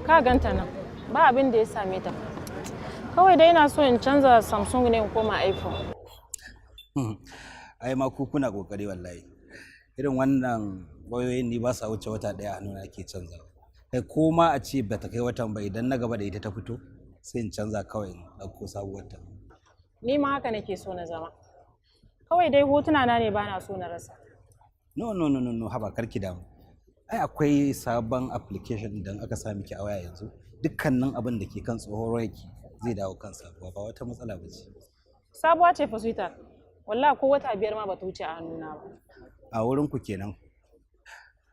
Ka ganta nan, ba abin da ya same ta. Kawai dai ina so in canza Samsung ne in koma iPhone. Ai ma ku kuna kokari wallahi. Irin wannan wayoyin ni ba sa wuce wata daya hannuna ake canza. Kai ko ma a ce bata kai watan ba idan na gaba da ita ta fito sai in canza kawai in dauko sabuwar ta. Ni ma haka nake so na zama. Kawai dai hotuna na ne bana so na rasa. No, haba karki damu. Ai akwai sabon application idan aka sa miki a waya yanzu dukkanin abin da ke kan tsohon wayarki zai dawo kan sabuwa ba wata matsala ba ce. Sabuwa ce fa sweetheart. Wallahi ko wata 5 ma bata wuce a hannuna ba. A wurin ku kenan.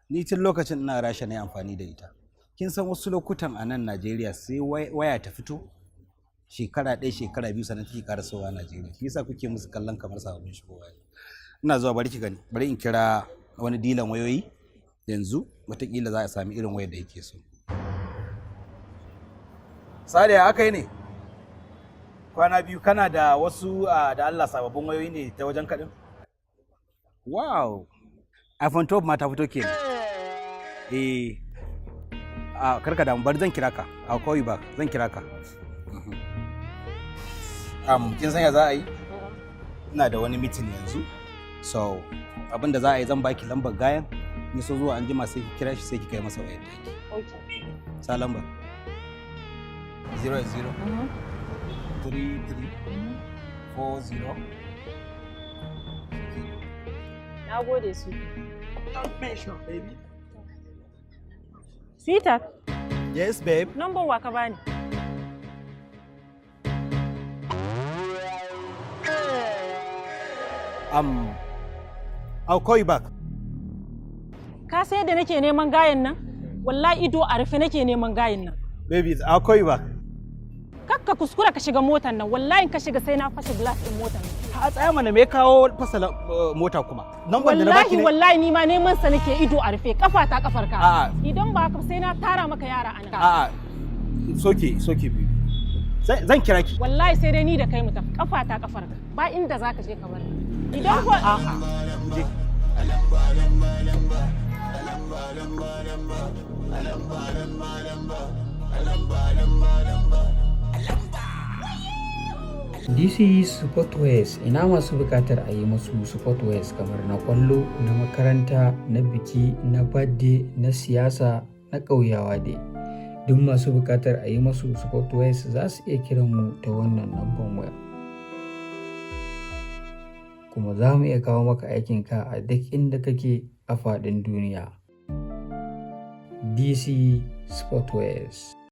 Ni tun lokacin ina rasha ne amfani da ita. Kin san wasu lokutan a nan Najeriya sai waya ta fito shekara 1 shekara 2 sannan take karasowa Najeriya. Shi yasa kuke musu kallon kamar sababbin shigowa. Ina zuwa bari ki gani. Bari in kira wani dilan wayoyi yanzu wataƙila za a sami irin wayar da yake so. Sadiya aka yi ne? Kwana biyu kana da wasu da Allah sababbin wayoyi ne ta wajen kaɗin? Wow! iPhone 12 ma ta fito ke. Karka damu bari zan kira ka. I'll call you back. Zan kira ka. Kin san ya za a yi? Ina da wani meeting yanzu. So, abinda za a yi zan baki lambar gayan. Ni so zuwa an jima sai ki kira shi sai ki kai masa wayar taki. Okay. Sa lambar. 00 33 40. Na gode su. Mention, baby. Sweetheart. Yes, babe. Number wa ka bani? I'll call you back. Ka sai da nake neman gayen nan? Wallahi ido a rufe nake neman gayen nan. Baby, I'll call you back. Kakka kuskura ka shiga motar nan, wallahi ka shiga sai na fashe glass din motar nan. A tsaya mana me kawo fasa mota kuma? Number da na baki ne. Wallahi ni ma neman sa nake ido a rufe, kafa ta kafar ka. Idan ba ka sai na tara maka yara anan. Soke baby. Zan kira ki. Wallahi sai dai ni da kai mu tafi, kafa ta kafar ka. Ba inda zaka je ka bar ni. Idan ko This is Sportwares. Ina masu bukatar a yi musu Sportwares kamar na kwallo, na makaranta, na biki, na birthday, na siyasa, na ƙauyawa dai. Duk masu bukatar a yi musu Sportwares za su iya kiran mu ta wannan lambar waya. Kuma za mu iya kawo maka aikinka a duk inda kake a faɗin duniya. DC Sportwares.